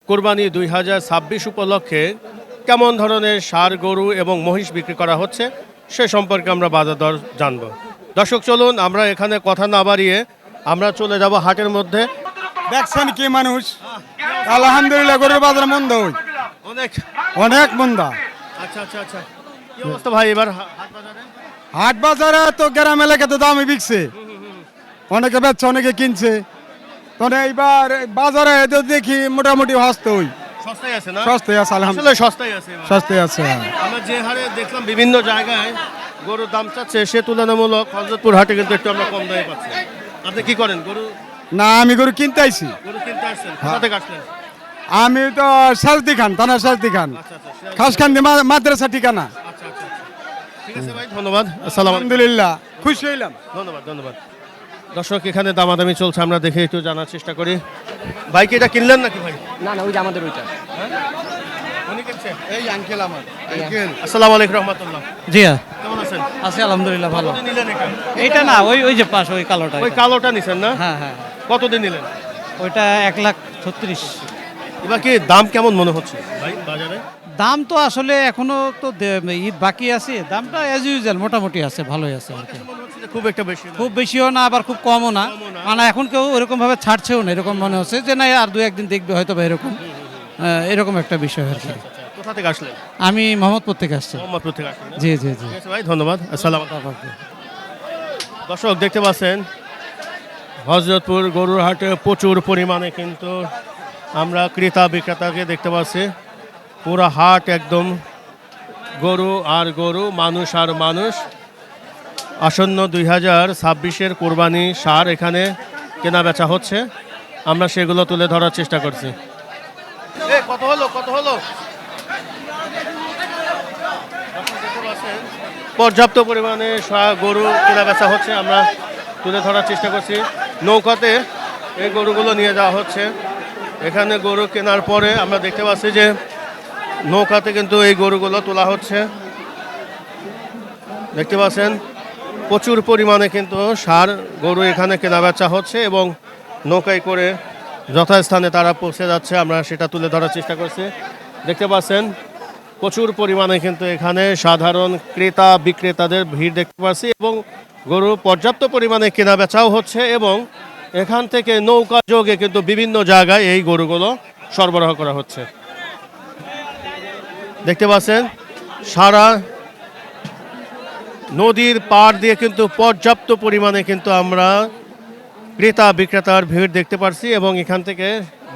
কোরবানি 2026 উপলক্ষে কেমন ধরনের ষাঁড় গরু এবং মহিষ বিক্রি করা হচ্ছে সে সম্পর্কে আমরা বাজার দর জানব। দর্শক চলুন আমরা এখানে কথা না বাড়িয়ে আমরা চলে যাব হাটের মধ্যে। দেখছেন কি মানুষ, আলহামদুলিল্লাহ গরুর বাজার মন্দ হই, অনেক অনেক মন্দা। আচ্ছা আচ্ছা আচ্ছা, কি অবস্থা ভাই এবার হাট বাজারে? হাট বাজারে তো গ্রাম এলাকাতে দামে বিকছে, অনেকে বেচছে অনেকে কিনছে। তবে এইবার বাজারে তো দেখি মোটামুটি হস্তে হই, সস্তায় আছে না? সস্তায় আছে আসলে আলহামদুলিল্লাহ, সস্তায় আছে এবার। সস্তায় আছে। আমরা যে হারে দেখলাম বিভিন্ন জায়গায় গরুর দাম চাচ্ছে সে তুলনামূলক হযরতপুর হাটে কিন্তু একটু আমরা কম দামে পাচ্ছি। আপনি কি করেন? গরু না আমি গরু কিনতে আইছি, গরু কিনতে আসছেন? কোথা থেকে আসলেন? আমি তো সাজদি খান, থানা সাজদি খান, আচ্ছা আচ্ছা খাস খান মাদ্রাসা ঠিকানা। আচ্ছা আচ্ছা আচ্ছা। ঠিক আছে ভাই, ধন্যবাদ। আসসালামু আলাইকুম। আলহামদুলিল্লাহ খুশি হইলাম। ধন্যবাদ ধন্যবাদ। দর্শক এখানে দামাদামি চলছে, আমরা দেখে একটু জানার চেষ্টা করি। ভাই কি এটা কিনলেন নাকি ভাই? না না, ওই যে আমাদের ওইটা। উনি কিনছে? এই আঙ্কেল আমার আঙ্কেল। আসসালামু আলাইকুম রহমতুল্লাহ। জি কেমন আছেন? আছি আলহামদুলিল্লাহ ভালো। কতদিন নিলেন এটা? এইটা না, ওই ওই যে পাশ ওই কালোটা। ওই কালোটা নিছেন না? হ্যাঁ হ্যাঁ, কতদিন নিলেন? ওইটা 1,36,000। এবার কি দাম কেমন মনে হচ্ছে ভাই বাজারে? দাম তো আসলে এখনো তো ঈদ বাকি আছে, দামটা অ্যাজ ইউজুয়াল মোটামুটি আছে, ভালোই আছে আর কি। মনে হচ্ছে যে খুব একটা বেশি না। খুব বেশিও না আবার খুব কমও না, মানে এখন কেউ এরকম ভাবে ছাড়ছেও না, এরকম মনে হচ্ছে যে না আর দু একদিন দেখবে হয়তো বা এরকম এরকম একটা বিষয় আর কি। আচ্ছা, কোথা থেকে আসলেন? আমি মোহাম্মদপুর থেকে আসছি। মোহাম্মদপুর থেকে আসলেন না? জি জি জি। ঠিক আছে ভাই, ধন্যবাদ। আসসালামু আলাইকুম। দর্শক দেখতে পাচ্ছেন হযরতপুর গরুর হাটে প্রচুর পরিমাণে কিন্তু আমরা ক্রেতা বিক্রেতাকে দেখতে পাচ্ছি। পুরো হাট একদম গরু আর গরু, মানুষ আর মানুষ। আসন্ন 2026-এর কোরবানি ষাঁড় এখানে কেনা বেচা হচ্ছে, আমরা সেগুলো তুলে ধরার চেষ্টা করছি। কত হলো কত হলো? পর্যাপ্ত পরিমাণে গরু কেনা বেচা হচ্ছে, আমরা তুলে ধরার চেষ্টা করছি। নৌকাতে এই গরুগুলো নিয়ে যাওয়া হচ্ছে। এখানে গরু কেনার পরে আমরা দেখতে পাচ্ছি যে নৌকাতে কিন্তু এই গরুগুলো তোলা হচ্ছে। দেখতে পাচ্ছেন প্রচুর পরিমাণে কিন্তু ষাঁড় গরু এখানে কেনা বেচা হচ্ছে এবং নৌকায় করে যথাস্থানে তারা পৌঁছে যাচ্ছে, আমরা সেটা তুলে ধরার চেষ্টা করছি। দেখতে পাচ্ছেন প্রচুর পরিমাণে কিন্তু এখানে সাধারণ ক্রেতা বিক্রেতাদের ভিড় দেখতে পাচ্ছি এবং গরু পর্যাপ্ত পরিমাণে কেনা বেচাও হচ্ছে এবং এখান থেকে নৌকা যোগে কিন্তু বিভিন্ন জায়গায় এই গরুগুলো সরবরাহ করা হচ্ছে। দেখতে পাচ্ছেন সারা নদীর পাড় দিয়ে কিন্তু পর্যাপ্ত পরিমাণে কিন্তু আমরা ক্রেতা বিক্রেতার ভিড় দেখতে পাচ্ছি এবং এখান থেকে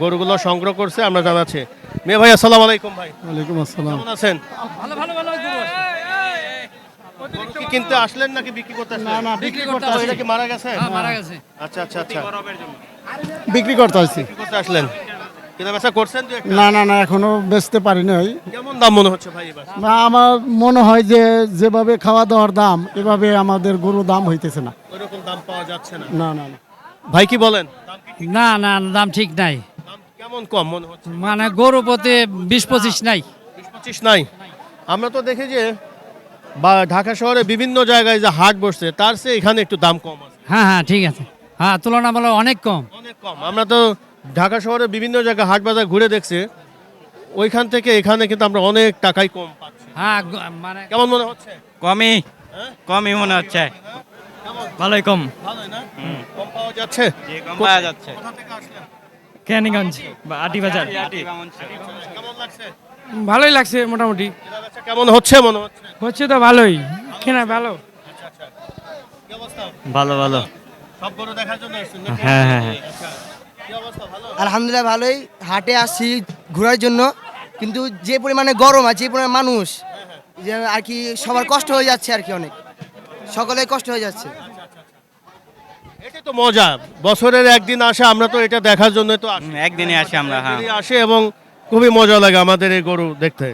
গরুগুলো সংগ্রহ করছে আমরা জানাচ্ছি। মেয়ে ভাই আসসালামু আলাইকুম। ভাই ওয়ালাইকুম আসসালাম। কেমন আছেন? ভালো ভালো ভালো। গরু কি কিনতে আসলেন নাকি বিক্রি করতে আসলেন? না, না, বিক্রি করতে ও, আসছি। এটা কি মারা গেছে? মারা গেছে। আচ্ছা আচ্ছা আচ্ছা, বিক্রি করতে আসছি। বিক্রি করতে আসলেন, কেনা বেচা করছেন তো একটা? না না না, এখনো বেচতে পারি নাই। কেমন দাম মনে হচ্ছে ভাই এবার? না, আমার মনে হয় যে যেভাবে খাওয়া দাওয়ার দাম এভাবে আমাদের গরু দাম হইতেছে না। ওইরকম দাম পাওয়া যাচ্ছে না। না না না। ভাই কি বলেন? দাম কি না না, দাম ঠিক নাই, দাম কেমন কম মনে হচ্ছে? মানে গরু প্রতি 20-25 নাই। 20-25 নাই? আমরা তো দেখি যে ঢাকা শহরে বিভিন্ন জায়গায় যে হাট বসছে তার চেয়ে এখানে একটু দাম কম আছে, হ্যাঁ হ্যাঁ ঠিক আছে, হ্যাঁ তুলনামূলক অনেক কম। অনেক কম। আমরা তো ঢাকা শহরে বিভিন্ন জায়গায় হাট বাজার ঘুরে দেখছি, ওইখান থেকে এখানে কিন্তু আমরা অনেক টাকাই কম পাচ্ছি। হ্যাঁ মানে কেমন মনে হচ্ছে? কমই হ্যাঁ? কমই মনে হচ্ছে, কেমন? ভালোই কম। ভালোই না? কম পাওয়া যাচ্ছে? কম পাওয়া যাচ্ছে। কোথা থেকে আসলেন? কেরানীগঞ্জ বা আটি বাজার। কেমন লাগছে? ভালোই লাগছে মোটামুটি, কেনাবেচা কেমন হচ্ছে মনে হচ্ছে? হচ্ছে তো ভালোই, কেনা ভালো। আচ্ছা আচ্ছা, কি অবস্থা? ভালো ভালো। সব গরু দেখার জন্য আসছেন নাকি? হ্যাঁ হ্যাঁ হ্যাঁ। আচ্ছা, কি অবস্থা? ভালো? আলহামদুলিল্লাহ ভালোই। হাটে আসছি ঘোরার জন্য, কিন্তু যে পরিমাণে গরম আর যে পরিমাণে মানুষ, যে আর কি সবার কষ্ট হয়ে যাচ্ছে আর কি, অনেক সকলে কষ্ট হয়ে যাচ্ছে। এটা তো মজা, বছরের একদিন আসে, আমরা তো এটা দেখার জন্য তো আসি। একদিনে আসি আমরা, হ্যাঁ। একদিনই আসে এবং খুবই মজা লাগে আমাদের এই গরু দেখতে।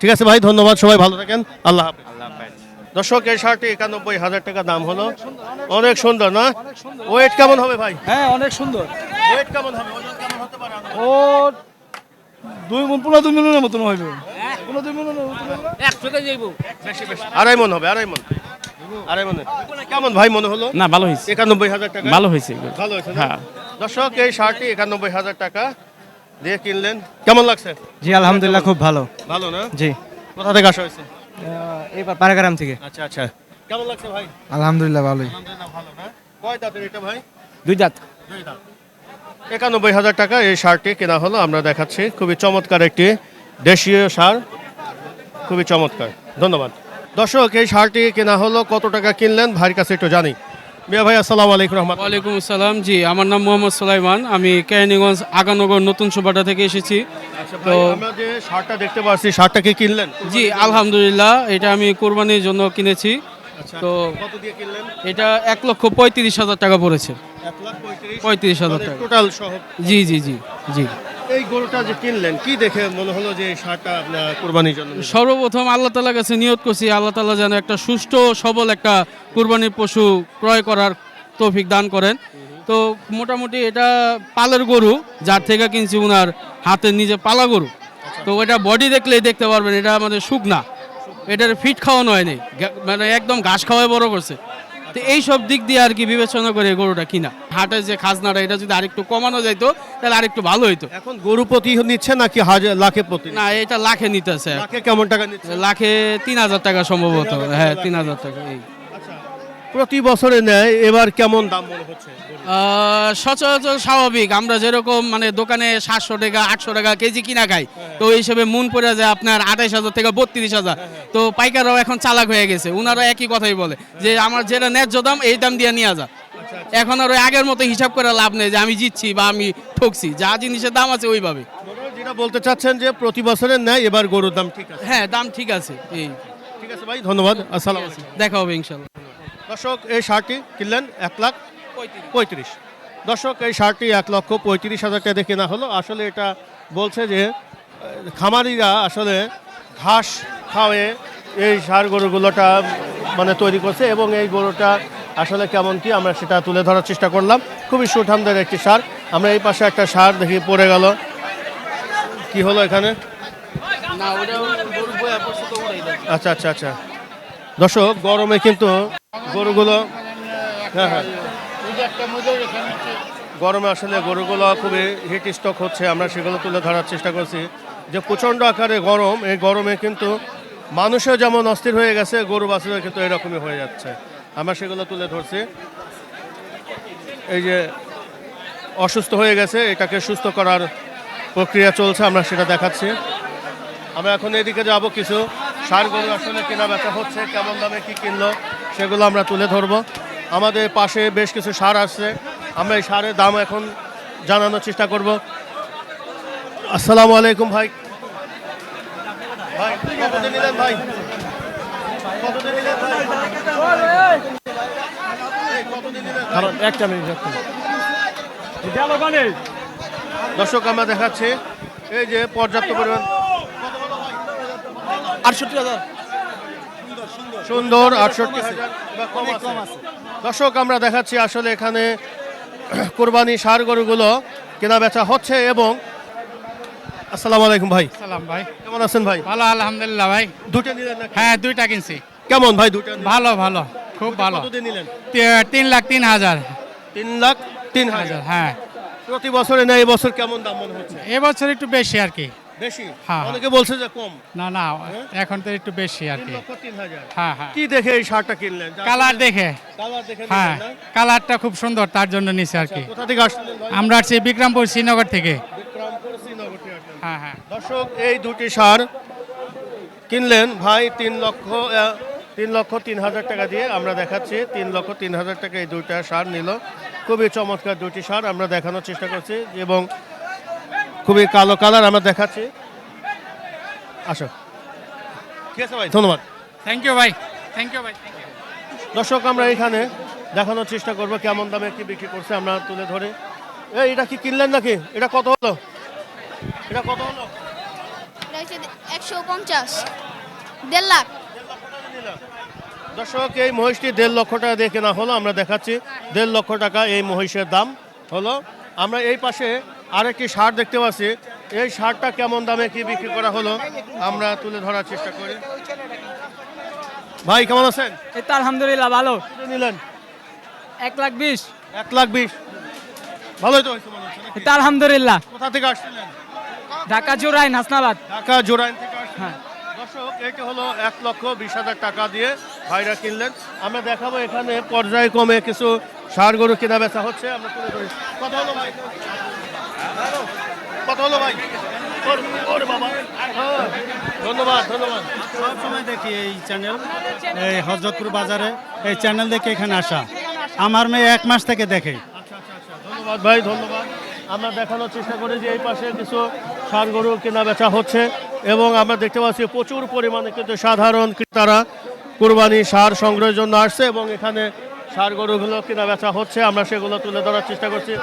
ঠিক আছে ভাই, ধন্যবাদ, সবাই ভালো থাকেন, আল্লাহ হাফেজ। আল্লাহ হাফেজ। দর্শক এই শার্টটি 91,000 টাকা দাম হলো। অনেক সুন্দর না? ওয়েট কেমন হবে ভাই? হ্যাঁ অনেক সুন্দর। ওয়েট কেমন হবে? ওজন কেমন হতে পারে? ও 2 গুণ 2.5 মিলিয়নের মতন হইবে। 2.5 মিলিয়নের মতন হইবে। বেশি বেশি, আড়াই মন হবে, আড়াই মন। আড়াই মনে কেমন ভাই মনে হলো? না ভালো হয়েছে, 91,000 টাকা। ভালো হয়েছে। ভালো হয়েছে না? হ্যাঁ। দর্শক এই শার্টটি 91,000 টাকা দিয়ে কিনলেন, কেমন লাগছে? জি আলহামদুলিল্লাহ খুব ভালো। ভালো না? জি কোথা থেকে আসা হয়েছে? এবার পাড়াগ্রাম থেকে। আচ্ছা আচ্ছা, কেমন লাগছে ভাই? আলহামদুলিল্লাহ ভালোই। আলহামদুলিল্লাহ ভালো না? কয় দাঁতের এটা ভাই? 2 দাঁত। 2 দাঁত। 91,000 টাকা এই সারটি কেনা হলো, আমরা দেখাচ্ছি। খুবই চমৎকার একটি দেশীয় সার, খুবই চমৎকার। ধন্যবাদ। দর্শক, এই সারটি কেনা হলো, কত টাকা কিনলেন ভাইয়ের কাছে একটু জানি। মিয়া ভাই আসসালামু আলাইকুম রহমতুল্লাহ। ওয়ালাইকুম আসসালাম। জি, আমার নাম মোহাম্মদ সুলাইমান। আমি কেরানীগঞ্জ আগানগর নতুন সুবাটা থেকে এসেছি। তো আমরা যে সারটা দেখতে পাচ্ছি, সারটা কি কিনলেন? জি আলহামদুলিল্লাহ, এটা আমি কোরবানির জন্য কিনেছি। আচ্ছা, তো কত দিয়ে কিনলেন? এটা 1,35,000 টাকা পড়েছে। 35,000 টাকা টোটাল সহ। জি জি জি জি। এই গরুটা যে কিনলেন, কি দেখে মনে হলো যে এই সারটা আপনার কুরবানির জন্য নেবেন? সর্বপ্রথম আল্লাহ তাআলার কাছে নিয়ত করছি, আল্লাহ তাআলা যেন একটা সুষ্ঠু সবল একটা কুরবানির পশু ক্রয় করার তৌফিক দান করেন। তো মোটামুটি এটা পালের গরু, যার থেকে কিনছি উনার হাতে নিজে পালা গরু। তো এটা বডি দেখলেই দেখতে পারবেন এটা আমাদের শুকনা, এটার ফিট খাওয়ানো হয়নি, মানে একদম ঘাস খাওয়াই বড় করছে। তো এই সব দিক দিয়ে আর কি বিবেচনা করে গরুটা কিনা। হাটের যে খাজনাটা এটা যদি আরেকটু কমানো যাইতো তাহলে আরেকটু ভালো হইতো। এখন গরু প্রতি নিচ্ছে নাকি লাখে প্রতি? না, এটা লাখে নিতেছে, লাখে কেমন টাকা নিচ্ছে? লাখে 3,000 টাকা সম্ভবত। হ্যাঁ 3,000 টাকা। এই আচ্ছা, প্রতি বছরে নেয়, এবার কেমন দাম মনে হচ্ছে? সচরাচর স্বাভাবিক, আমরা যেরকম মানে দোকানে 700 টাকা 800 টাকা কেজি কিনা খাই, তো এই হিসেবে মন পড়ে যায় আপনার 28,000 থেকে 32,000। তো পাইকাররাও এখন চালাক হয়ে গেছে, ওনারা একই কথাই বলে যে আমার যেটা ন্যায্য দাম এই দাম দিয়ে নিয়ে যা। এখন আর ওই আগের মতো হিসাব করে লাভ নেই যে আমি জিতছি বা আমি ঠকছি, যা জিনিসের দাম আছে ওইভাবে। যেটা বলতে চাচ্ছেন যে প্রতি বছরের নেয়, এবার গরুর দাম ঠিক আছে? হ্যাঁ দাম ঠিক আছে। এই ঠিক আছে ভাই, ধন্যবাদ। আসসালাম আলাইকুম। দেখা হবে ইনশাল্লাহ। দর্শক, এই শার্টটি কিনলেন 1,35,000। দর্শক, এই শার্টটি 1,35,000 টাকা দিয়ে কেনা হলো। আসলে এটা বলছে যে খামারিরা আসলে ঘাস খাওয়ে এই ষাঁড় গরুগুলোটা মানে তৈরি করছে, এবং এই গরুটা আসলে কেমন কি আমরা সেটা তুলে ধরার চেষ্টা করলাম। খুবই সুঠামদের একটি সার। আমরা এই পাশে একটা সার দেখি পড়ে গেল, কি হলো এখানে? আচ্ছা আচ্ছা আচ্ছা। দর্শক, গরমে কিন্তু গরুগুলো, হ্যাঁ হ্যাঁ, গরমে আসলে গরুগুলো খুবই হিট স্ট্রোক হচ্ছে। আমরা সেগুলো তুলে ধরার চেষ্টা করছি যে প্রচণ্ড আকারে গরম, এই গরমে কিন্তু মানুষও যেমন অস্থির হয়ে গেছে, গরু বাছুরও কিন্তু এরকমই হয়ে যাচ্ছে। আমরা সেগুলো তুলে ধরছি। এই যে অসুস্থ হয়ে গেছে, এটাকে সুস্থ করার প্রক্রিয়া চলছে, আমরা সেটা দেখাচ্ছি। আমরা এখন এদিকে যাব, কিছু ষাঁড় গরু আসলে কেনা বেচা হচ্ছে, কেমন দামে কি কিনলো সেগুলো আমরা তুলে ধরবো। আমাদের পাশে বেশ কিছু ষাঁড় আসছে, আমরা এই ষাঁড়ের দাম এখন জানানোর চেষ্টা করব। আসসালামু আলাইকুম ভাই। ভাই কত দিয়ে নিলেন ভাই? কত দিয়ে নিলেন ভাই? এই, কত দিয়ে নিলেন? কারণ একটা মিনিট দর্শক, আমরা দেখাচ্ছি এই যে পর্যাপ্ত পরিমাণ 68,000। সুন্দর 68,000 বা কম আছে। দর্শক, আমরা দেখাচ্ছি আসলে এখানে কোরবানি ষাঁড় গরুগুলো কেনা বেচা হচ্ছে। এবং আসসালামু আলাইকুম ভাই। সালাম ভাই, কেমন আছেন ভাই? ভালো আলহামদুলিল্লাহ ভাই। দুটো নিলেন নাকি? হ্যাঁ 2টা কিনছি। কেমন ভাই দুটো? ভালো ভালো, খুব ভালো। কত দিয়ে নিলেন? 3,03,000। 3,03,000। হ্যাঁ, প্রতি বছরে না, এই বছর কেমন দাম মনে হচ্ছে? এবছর একটু বেশি আর কি। বেশি? হ্যাঁ। অনেকে বলছে যে কম। না না, এখন তো একটু বেশি আর কি। 3,03,000। হ্যাঁ হ্যাঁ, কি দেখে এই শার্টটা কিনলেন? কালার দেখে। কালার দেখে হ্যাঁ, নিলেন না? কালারটা খুব সুন্দর, তার জন্য নিছে আর কি। কোথা থেকে আসলেন ভাই? আমরা আসছি বিক্রমপুর শ্রীনগর থেকে। বিক্রমপুর শ্রীনগর থেকে আসলেন। হ্যাঁ হ্যাঁ। দর্শক, এই দুটি সার কিনলেন ভাই 3,03,000 টাকা দিয়ে। আমরা দেখাচ্ছি 3,03,000 টাকা এই দুইটা সার নিল। খুবই চমৎকার দুটি সার আমরা দেখানোর চেষ্টা করছি, এবং খুবই কালো কালার আমরা দেখাচ্ছি। আসো, ঠিক আছে ভাই, ধন্যবাদ। থ্যাংক ইউ ভাই, থ্যাংক ইউ ভাই। দর্শক, আমরা এখানে দেখানোর চেষ্টা করব কেমন দামে কি বিক্রি করছে, আমরা তুলে ধরে। এটা কি কিনলেন নাকি? এটা কত হলো? এটা কত হলো? 150, 1.5 লাখ। দর্শক, এই মহিষটি 1.5 লক্ষ টাকা দিয়ে কেনা হলো। আমরা দেখাচ্ছি 1.5 লক্ষ টাকা এই মহিষের দাম হলো। আমরা এই পাশে আরেকটি ষাঁড় দেখতে পাচ্ছি, এই ষাঁড়টা কেমন দামে কি বিক্রি করা হলো আমরা তুলে ধরার চেষ্টা করি। ভাই কেমন আছেন? এই তো আলহামদুলিল্লাহ ভালো। কত নিলেন? 1,20,000। 1,20,000। ভালোই তো হয়েছে মনে হচ্ছে নাকি? এই তো আলহামদুলিল্লাহ। কোথা থেকে আসছিলেন? ঢাকা জোরাইন হাসনাবাদ। ঢাকা জোরাইন থেকে আসছেন। দর্শক এটা হলো 1,20,000 টাকা দিয়ে ভাইরা কিনলেন। আমরা দেখাবো এখানে পর্যায়ক্রমে কিছু ষাঁড় গরু কেনা বেচা হচ্ছে, আমরা তুলে ধরি। কত হলো ভাই? কত হলো ভাই? ওরে বাবা। হ্যাঁ, ধন্যবাদ ধন্যবাদ। সবসময় দেখি এই চ্যানেল, এই হযরতপুর বাজারে এই চ্যানেল দেখে এখানে আসা। আমার মেয়ে 1 মাস থেকে দেখে। ধন্যবাদ ভাই, ধন্যবাদ। আমরা দেখানোর চেষ্টা করি যে এই পাশে কিছু ষাঁড় গরু কেনা বেচা হচ্ছে এবং আমরা দেখতে পাচ্ছি প্রচুর পরিমাণে কিন্তু সাধারণ ক্রেতারা কুরবানি ষাঁড় সংগ্রহের জন্য আসছে এবং এখানে ষাঁড় গরুগুলো কেনা বেচা হচ্ছে, আমরা সেগুলো তুলে ধরার চেষ্টা করছি।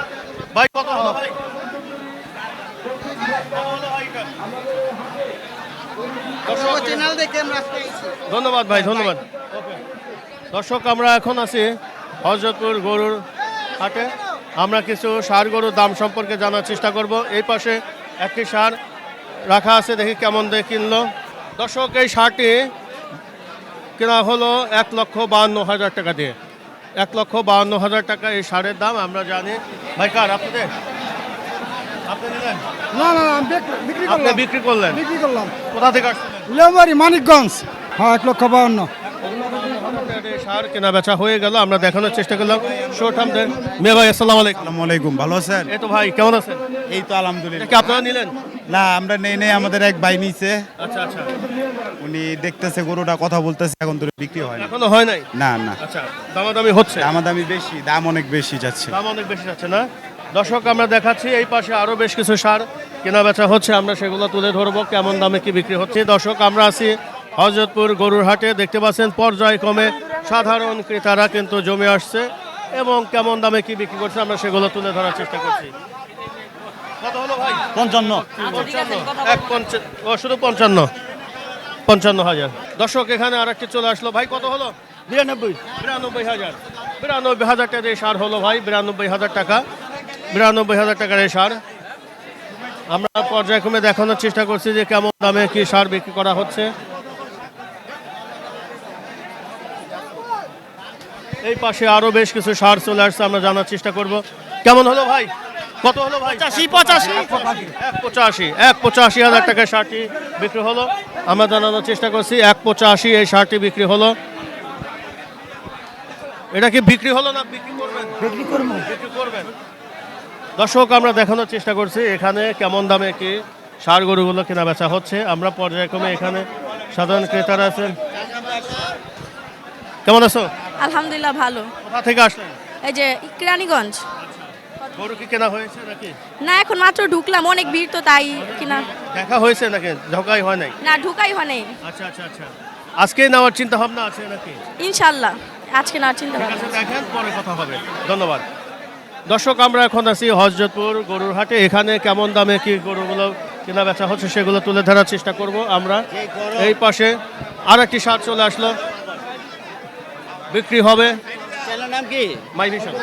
ভাই কত হলো ভাই? চ্যানেল দেখে আমরা ধন্যবাদ ভাই, ধন্যবাদ। দর্শক আমরা এখন আছি হযরতপুর গরুর হাটে। আমরা কিছু ষাঁড় গরুর দাম সম্পর্কে জানার চেষ্টা করব। এই পাশে একটি ষাঁড় রাখা আছে, দেখি কেমন দিয়ে কিনলো। দর্শক এই ষাঁড়টি কেনা হলো 1,52,000 টাকা দিয়ে। 1,52,000 টাকা এই ষাঁড়ের দাম। আমরা জানি ভাই কার আপনাদের? আপনি নিলেন? না না বিক্রি আপনি বিক্রি করলেন? বিক্রি করলাম কোথা থেকে আসছিলেন? লেমারি মানিকগঞ্জ। হ্যাঁ 1,52,000। ষাঁড় কেনা বেচা হয়ে গেল, আমরা দেখানোর চেষ্টা করলাম। শোটামদের মেয়ে ভাই আসসালামু আলাইকুম। আসসালামু আলাইকুম, ভালো আছেন? এই তো ভাই কেমন আছেন? এই তো আলহামদুলিল্লাহ। এটা কি আপনারা নিলেন? না আমরা নেই, আমাদের এক ভাই নিছে, আচ্ছা আচ্ছা, উনি দেখতেছে গরুটা, কথা বলতেছে, এখন তো বিক্রি হয় না। এখনো হয় নাই? না না, আচ্ছা, দামাদামি হচ্ছে? দামাদামি বেশি, দাম অনেক বেশি যাচ্ছে। দাম অনেক বেশি যাচ্ছে না? দর্শক আমরা দেখাচ্ছি এই পাশে আরো বেশ কিছু ষাঁড় কেনা বেচা হচ্ছে, আমরা সেগুলো তুলে ধরবো কেমন দামে কি বিক্রি হচ্ছে। দর্শক আমরা আছি হযরতপুর গরুর হাটে, দেখতে পাচ্ছেন পর্যায়ক্রমে সাধারণ ক্রেতারা কিন্তু জমে আসছে এবং কেমন দামে কি বিক্রি করছে আমরা সেগুলো তুলে ধরার চেষ্টা করছি। কত হলো ভাই? 55। 55, ও শুধু 55,000। দর্শক এখানে আর একটি চলে আসলো। ভাই কত হলো? 92,000। 92,000 টাকা এই সার হলো ভাই, 92,000 টাকা। 92,000 টাকার এই সার। আমরা পর্যায়ক্রমে দেখানোর চেষ্টা করছি যে কেমন দামে কি সার বিক্রি করা হচ্ছে। এই পাশে আরো বেশ কিছু সার চলে আসছে, আমরা জানার চেষ্টা করব কেমন হলো ভাই। কত হলো ভাই? 85,000 টাকায় শার্টটি বিক্রি হলো। আমরা জানানোর চেষ্টা করছি 185 এই শার্টটি বিক্রি হলো। এটা কি বিক্রি হলো না বিক্রি করবেন? বিক্রি করবেন। দর্শক আমরা দেখানোর চেষ্টা করছি এখানে কেমন দামে কি ষাঁড় গরুগুলো কেনা বেচা হচ্ছে। আমরা পর্যায়ক্রমে এখানে সাধারণ ক্রেতারা আছেন। কেমন আছো? আলহামদুলিল্লাহ ভালো। কোথা থেকে আসলেন? এই যে কেরানীগঞ্জ। গরু কি কেনা হয়েছে নাকি? না এখন মাত্র ঢুকলাম, অনেক ভিড় তো তাই কিনা। দেখা হয়েছে নাকি? ঢোকাই হয় নাই? না ঢুকাই হয় নাই। আচ্ছা আচ্ছা আচ্ছা, আজকে নেওয়ার চিন্তা ভাবনা আছে নাকি? ইনশাল্লাহ আজকে না চিন্তা ঠিক ভাবনা। আছে, দেখেন পরে কথা হবে। ধন্যবাদ। দর্শক আমরা এখন আছি হযরতপুর গরুর হাটে, এখানে কেমন দামে কি গরুগুলো কেনা বেচা হচ্ছে সেগুলো তুলে ধরার চেষ্টা করব আমরা। এই পাশে আর একটি ষাঁড় চলে আসলো, বিক্রি হবে। নাম কি? মাই ভিশন।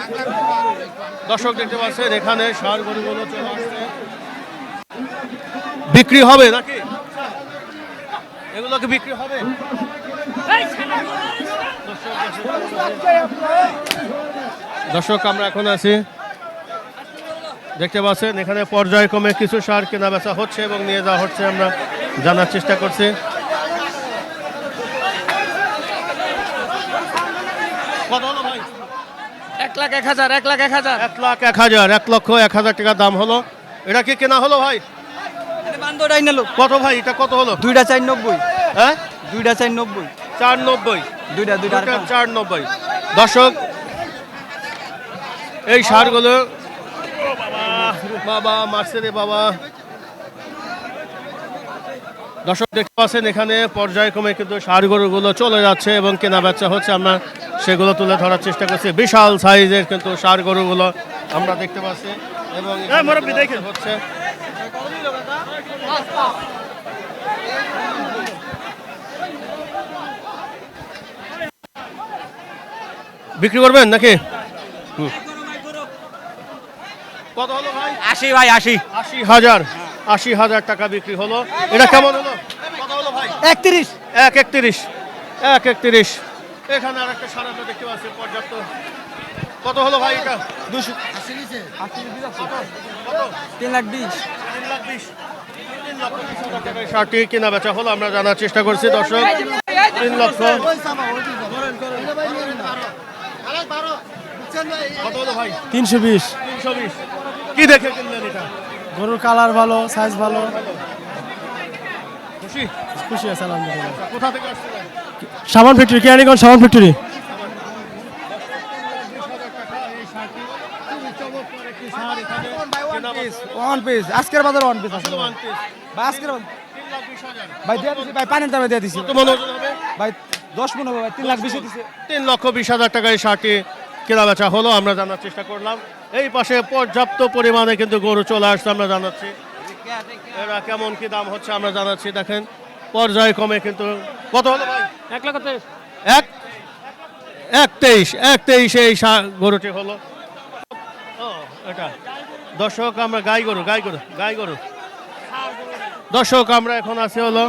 দর্শক দেখতে পাচ্ছেন এখানে ষাঁড় গরুগুলো চলে আসছে, বিক্রি হবে নাকি? এগুলোকে বিক্রি হবে? দর্শক আমরা এখন আছি, দেখতে পাচ্ছেন এখানে পর্যায়ক্রমে কিছু সার কেনা বেচা হচ্ছে এবং নিয়ে যাওয়া হচ্ছে, আমরা জানার চেষ্টা করছি। কত হলো ভাই? 1,01,000 1,01,000 1,01,000 টাকা দাম হলো। এটা কি কেনা হলো ভাই? বান্দরটাই নিল। কত ভাই এটা কত হলো? 2টা 490। হ্যাঁ 2টা 490। 490। 2টা 490। দর্শক এই সারগুলো বাবা মারছে রে বাবা। দর্শক দেখতে পাচ্ছেন এখানে পর্যায়ক্রমে কিন্তু ষাঁড় গরুগুলো চলে যাচ্ছে এবং কেনা বেচা হচ্ছে, আমরা সেগুলো তুলে ধরার চেষ্টা করছি। বিশাল সাইজের কিন্তু ষাঁড় গরুগুলো আমরা দেখতে পাচ্ছি এবং হচ্ছে। বিক্রি করবেন নাকি? কত হলো ভাই? 80 ভাই 80। 80,000 টাকা বিক্রি হলো। এটা কেমন হলো? কত হলো ভাই? 31। 1,31। এখানে আর একটা সারাটা দেখতে পাচ্ছি পর্যাপ্ত। কত হলো ভাই এটা? 280 নিচে 80 কত? 3,20,000। 3,20,000। ষাটটি কেনা বেচা হলো, আমরা জানার চেষ্টা করছি দর্শক। 3 লক্ষ কত হলো ভাই? 320। 320। কি দেখে কিনলেন এটা? গরুর কালার ভালো, সাইজ ভালো, খুশি? খুশি আছে আলহামদুলিল্লাহ। কোথা থেকে আসছিলেন? সাবান ফ্যাক্টরি, কেরানীগঞ্জ সাবান ফ্যাক্টরি। ওয়ান পিস আজকের বাজার ওয়ান পিস আছে ভাই, আজকের ভাই দিয়ে দিছি ভাই, পানির দামে দিয়ে দিছি ভাই, 10 মন হবে ভাই, 3 লাখ 20 দিছে। 3,20,000 টাকায় শার্টটি কেনা বেচা হলো, আমরা জানার চেষ্টা করলাম। এই পাশে পর্যাপ্ত পরিমাণে কিন্তু গরু চলে আসছে, আমরা জানাচ্ছি এরা কেমন কি দাম হচ্ছে আমরা জানাচ্ছি। দেখেন পর্যায়ক্রমে কিন্তু কত হলো ভাই? 1,23,000 1,23,000 এই গরুটি হলো। ও এটা দর্শক, আমরা গাই গরু দর্শক, আমরা এখন আছি হলো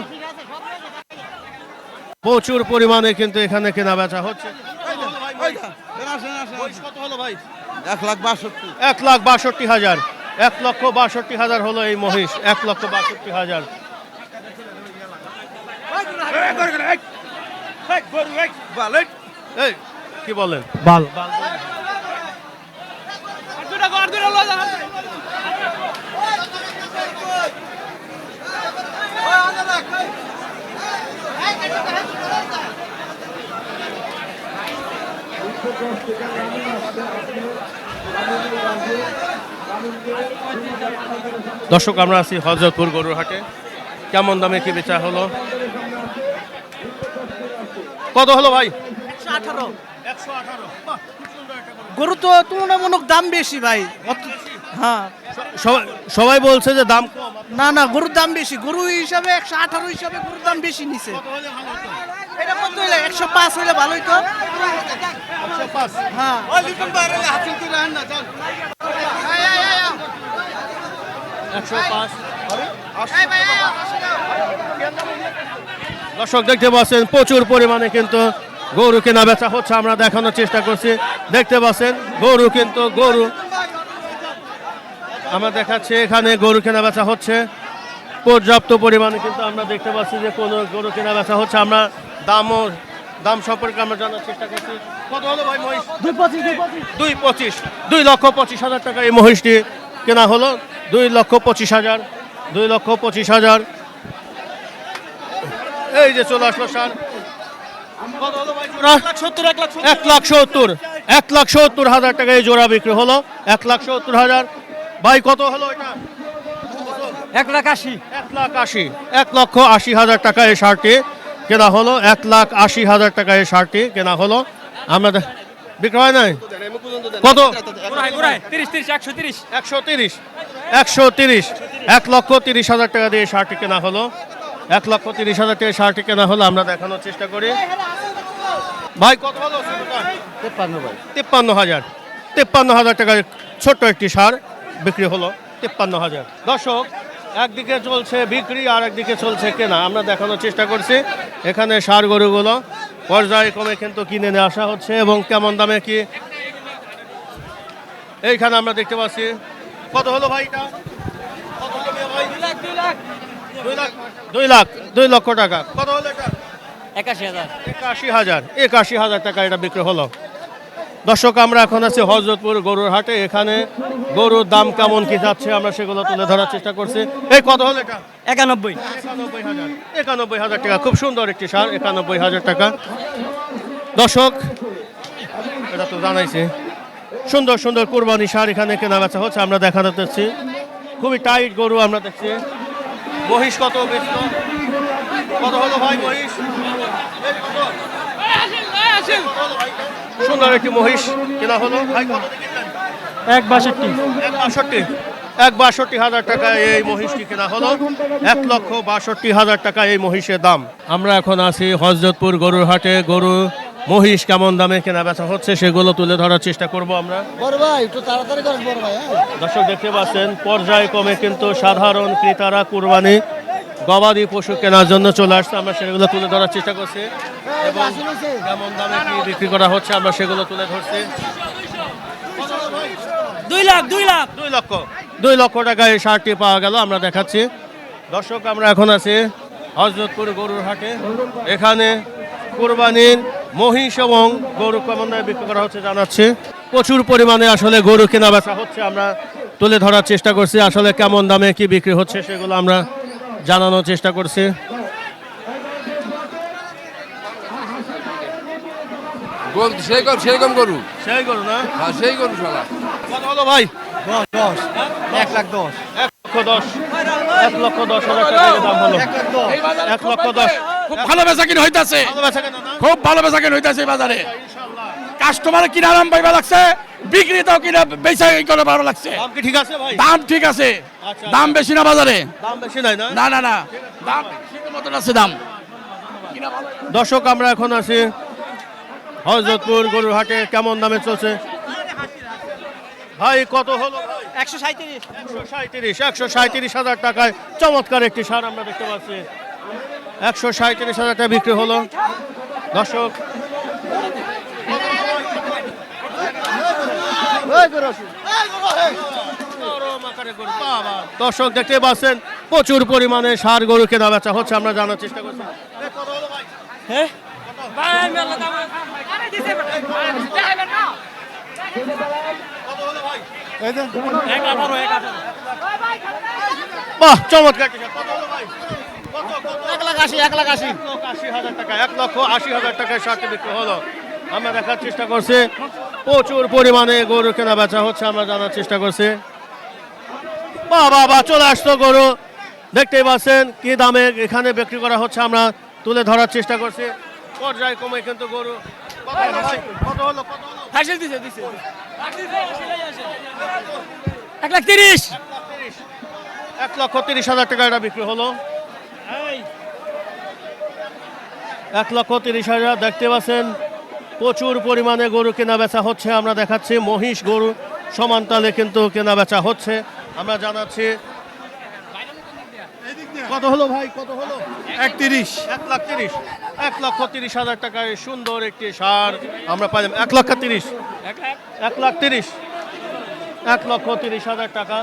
প্রচুর পরিমাণে কিন্তু এখানে কেনা বেচা হচ্ছে। কত হলো ভাই? 1,62,000। 1,62,000। 1,62,000 হলো এই মহিষ, 1,62,000। এই কি বলেন? ভালো। দর্শক, আমরা আছি হযরতপুর গরুর হাটে। কেমন দামে কি বেচা হলো? কত হলো ভাই? 118। 118। বাহ, খুব সুন্দর একটা গরু। গরু তো তুলনামূলক দাম বেশি ভাই। হ্যাঁ, সবাই বলছে যে দাম কম। না না, গরুর দাম বেশি। গরু হিসাবে 118 হিসাবে গরুর দাম বেশি নিছে। কত হলে ভালো হতো? এটা কত হইলে? 105 হইলে ভালোই তো। 105। হ্যাঁ, 105। দর্শক দেখতে পাচ্ছেন প্রচুর পরিমাণে কিন্তু গরু কেনা বেচা হচ্ছে, আমরা দেখানোর চেষ্টা করছি। দেখতে পাচ্ছেন গরু আমরা দেখাচ্ছি এখানে গরু কেনা বেচা হচ্ছে পর্যাপ্ত পরিমাণে, কিন্তু আমরা দেখতে পাচ্ছি যে কোনো গরু কেনা বেচা হচ্ছে। আমরা দাম সম্পর্কে আমরা জানার চেষ্টা করছি। কত হলো ভাই মহিষ? 2,25,000। 2,25,000 টাকা এই মহিষটি কেনা হলো। 2,25,000। 2,25,000। এই যে চলে আসলো সার। কত হলো ভাই জোড়া? 1,70,000 টাকা এই জোড়া বিক্রি হলো। 1,70,000। ভাই কত হলো এটা? 1,80,000 1,80,000 টাকা এই শার্টটি কেনা হলো। 1,80,000 টাকা এই শার্টটি কেনা হলো। আমরা বিক্রি হয় নাই কত? 130 130। 1,30,000 টাকা দিয়ে শার্টটি কেনা হলো। 1,30,000 টাকা শার্টটি কেনা হলো, আমরা দেখানোর চেষ্টা করি। ভাই কত হলো? 53,000। 53,000 টাকায় ছোট্ট একটি সার বিক্রি হলো। 53,000। দর্শক, একদিকে চলছে বিক্রি আর একদিকে চলছে কেনা, আমরা দেখানোর চেষ্টা করছি। এখানে সার গরুগুলো পর্যায়ক্রমে কিন্তু কিনে নিয়ে আসা হচ্ছে এবং কেমন দামে কি এইখানে আমরা দেখতে পাচ্ছি। কত হলো ভাই এটা? কত হলো ভাই? 2 লক্ষ টাকা। কত হলো এটা? 81,000 81,000 টাকা এটা বিক্রি হলো। দর্শক, আমরা এখন আছি হযরতপুর গরুর হাটে। এখানে গরুর দাম কেমন কি যাচ্ছে আমরা সেগুলো তুলে ধরার চেষ্টা করছি। এই কত হলো এটা? 91। 91,000 টাকা। খুব সুন্দর একটি সার, 91,000 টাকা। দর্শক, এটা তো জানাইছি, সুন্দর সুন্দর কুরবানি সার এখানে কেনা বেচা হচ্ছে, আমরা দেখাতে যাচ্ছি। খুবই টাইট গরু আমরা দেখছি। মহিষ কত বেচলো? কত হলো ভাই মহিষ? সুন্দর একটি মহিষ কেনা হলো। ভাই কত দিয়ে কিনলেন? 1,62,000। 1,62,000 টাকা এই মহিষটি কেনা হলো। 1,62,000 টাকা এই মহিষের দাম। আমরা এখন আছি হযরতপুর গরুর হাটে। গরু মহিষ কেমন দামে কেনা বেচা হচ্ছে সেগুলো তুলে ধরার চেষ্টা করব আমরা। দর্শক দেখতে পাচ্ছেন পর্যায়ক্রমে কিন্তু সাধারণ ক্রেতারা কুরবানি গবাদি পশু কেনার জন্য চলে আসছে, আমরা সেগুলো তুলে ধরার চেষ্টা করছি এবং কেমন দামে কি বিক্রি করা হচ্ছে আমরা সেগুলো তুলে ধরছি। 2 লাখ। 2 লক্ষ টাকা এই শার্টটি পাওয়া গেল, আমরা দেখাচ্ছি দর্শক আমরা এখন আছি হযরতপুর গরুর হাটে। এখানে কুরবানির মহিষ এবং গরু কেমন দামে বিক্রি করা হচ্ছে জানাচ্ছে। প্রচুর পরিমাণে আসলে গরু কেনা বেচা হচ্ছে, আমরা তুলে ধরার চেষ্টা করছি। আসলে কেমন দামে কি বিক্রি হচ্ছে সেগুলো আমরা জানানোর চেষ্টা করছি। সেই গরু সেই গরু না, সেই গরু শালা কত হলো ভাই? 1,10,000 1,10,000 টাকা দাম হলো। 1,10,000 খুব ভালো বেচা কিনা হইতাছে, ভালো বেচা কেনা না? খুব ভালো বেচা কিনা হইতাছে এই বাজারে। ইনশাআল্লাহ। কাস্টমার কিনা আরাম পাইবা লাগছে, বিক্রেতাও কিনা বেচা করে ভালো লাগছে। দাম কি ঠিক আছে ভাই? দাম ঠিক আছে, আচ্ছা। দাম বেশি না বাজারে। দাম বেশি নাই না? না না না, দাম ঠিক মতন আছে দাম। দর্শক আমরা এখন আছি হযরতপুর গরুর হাটে। কেমন দামে চলছে ভাই? কত হলো ভাই? 137,000 টাকায় চমৎকার একটি সার আমরা দেখতে পাচ্ছি। 137,000 টাকা বিক্রি হলো। দর্শক দর্শক দেখতে পাচ্ছেন প্রচুর পরিমাণে সার গরু কেনা বেচা হচ্ছে, আমরা জানার চেষ্টা করছি। কত হলো ভাই? বাহ, চমৎকার একটি সার। কত হলো ভাই? কত? 1,80,000 টাকা, 1,80,000 টাকায় সারটি বিক্রি হলো। আমরা দেখার চেষ্টা করছি প্রচুর পরিমাণে গরু কেনা বেচা হচ্ছে, আমরা জানার চেষ্টা করছি। বাহ, চলে আসতো গরু, দেখতেই পাচ্ছেন কি দামে এখানে বিক্রি করা হচ্ছে, আমরা তুলে ধরার চেষ্টা করছি। পর্যায়ক্রমে কিন্তু গরু কত হলো ভাই? কত হলো? 1,30,000 1,30,000 টাকা এটা বিক্রি হলো। 1,30,000 দেখতে পাচ্ছেন প্রচুর পরিমাণে গরু কেনা বেচা হচ্ছে, আমরা দেখাচ্ছি। মহিষ গরু সমান তালে কিন্তু কেনা বেচা হচ্ছে, আমরা জানাচ্ছি। কত হলো ভাই? কত হলো? 1,30,000 টাকায় সুন্দর একটি সার আমরা পাইলাম। 1,30,000 টাকা।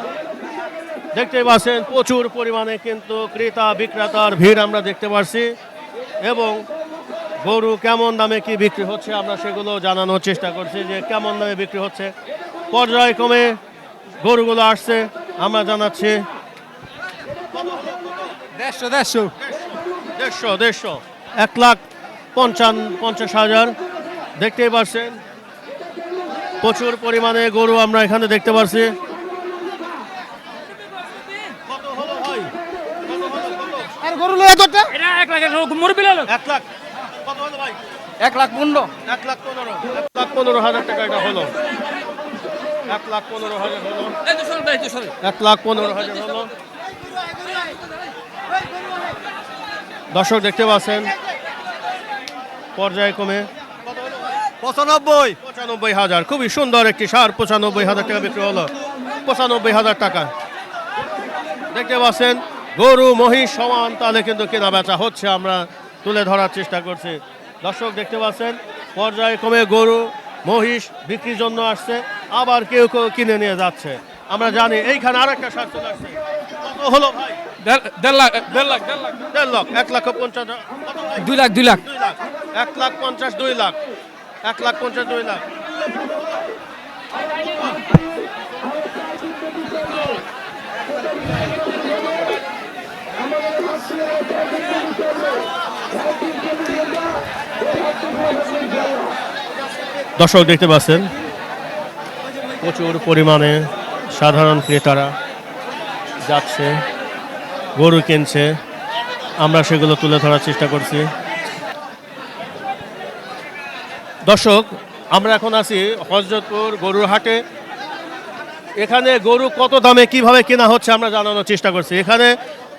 দেখতে পাচ্ছেন প্রচুর পরিমাণে কিন্তু ক্রেতা বিক্রেতার ভিড় আমরা দেখতে পাচ্ছি, এবং গরু কেমন দামে কি বিক্রি হচ্ছে আমরা সেগুলো জানানোর চেষ্টা করছি যে কেমন দামে বিক্রি হচ্ছে। পর্যায়ক্রমে গরুগুলো আসছে, আমরা জানাচ্ছি। 1,50,000 1,50,000 দেখতেই পাচ্ছেন প্রচুর পরিমাণে গরু আমরা এখানে দেখতে পাচ্ছি। কত হলো ভাই? গরু লয়ে দরটা এটা 1 লাখের মুরব্বি লোক। 1 লাখ। কত হলো ভাই? 1,15,000 1,15,000 টাকা এটা হলো। 1,15,000 হলো। 1,15,000 হলো। দর্শক দেখতে পাচ্ছেন পর্যায়ক্রমে 95,000 খুবই সুন্দর একটি সার। 95,000 টাকা বিক্রি হলো। 95,000 টাকা দেখতে পাচ্ছেন গরু মহিষ সমান তালে কিন্তু কেনা বেচা হচ্ছে, আমরা তুলে ধরার চেষ্টা করছি। দর্শক দেখতে পাচ্ছেন পর্যায়ক্রমে গরু মহিষ বিক্রির জন্য আসছে, আবার কেউ কেউ কিনে নিয়ে যাচ্ছে। আমরা জানি এইখানে আরেকটা সার চলে আসছে। কত হলো ভাই? 1.5 লাখ 1,50,000 1,50,000 2 লাখ 2 লাখ 1,50,000 2 লাখ 1,50,000 2 লাখ। দর্শক দেখতে পাচ্ছেন প্রচুর পরিমাণে সাধারণ ক্রেতারা যাচ্ছে, গরু কিনছে, আমরা সেগুলো তুলে ধরার চেষ্টা করছি। দর্শক আমরা এখন আছি হযরতপুর গরুর হাটে। এখানে গরু কত দামে কিভাবে কেনা হচ্ছে আমরা জানানোর চেষ্টা করছি। এখানে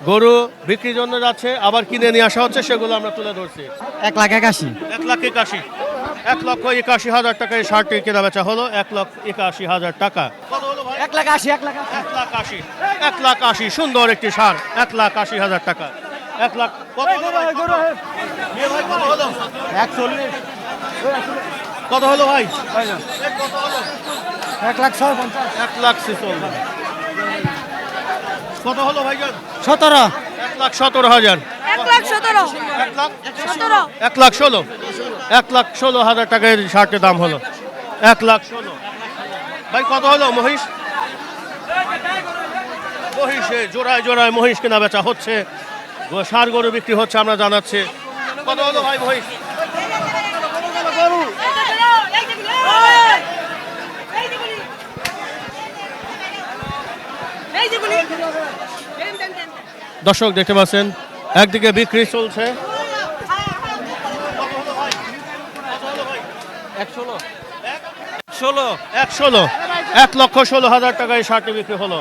গরু বিক্রির জন্য যাচ্ছে, আবার কিনে নিয়ে আসা হচ্ছে, সেগুলো আমরা তুলে ধরছি। 1,81,000 1,81,000 টাকায় শার্টটি কেনা বেচা হলো। 1,81,000 টাকা। কত হলো ভাই? 1,80,000 সুন্দর একটি সার। 1,80,000 টাকা। 1 লাখ। কত হলো ভাই? মেয়ে ভাই কত হলো? 1,40,000 কত হলো ভাই? কত হলো? 1,56,000 1,46,000 কত হলো ভাইজান? 17 1,17,000 1,17,000 1,16,000 1,16,000 টাকায় শার্টের দাম হলো 1,16,000। ভাই কত হলো মহিষ? মহিষে জোড়ায় জোড়ায় মহিষ কেনা বেচা হচ্ছে, ষাঁড় গরু বিক্রি হচ্ছে আমরা জানাচ্ছি। কত হলো ভাই মহিষ? দর্শক দেখতে পাচ্ছেন একদিকে বিক্রি চলছে, 1,16,000 টাকায় শার্টটি বিক্রি হলো,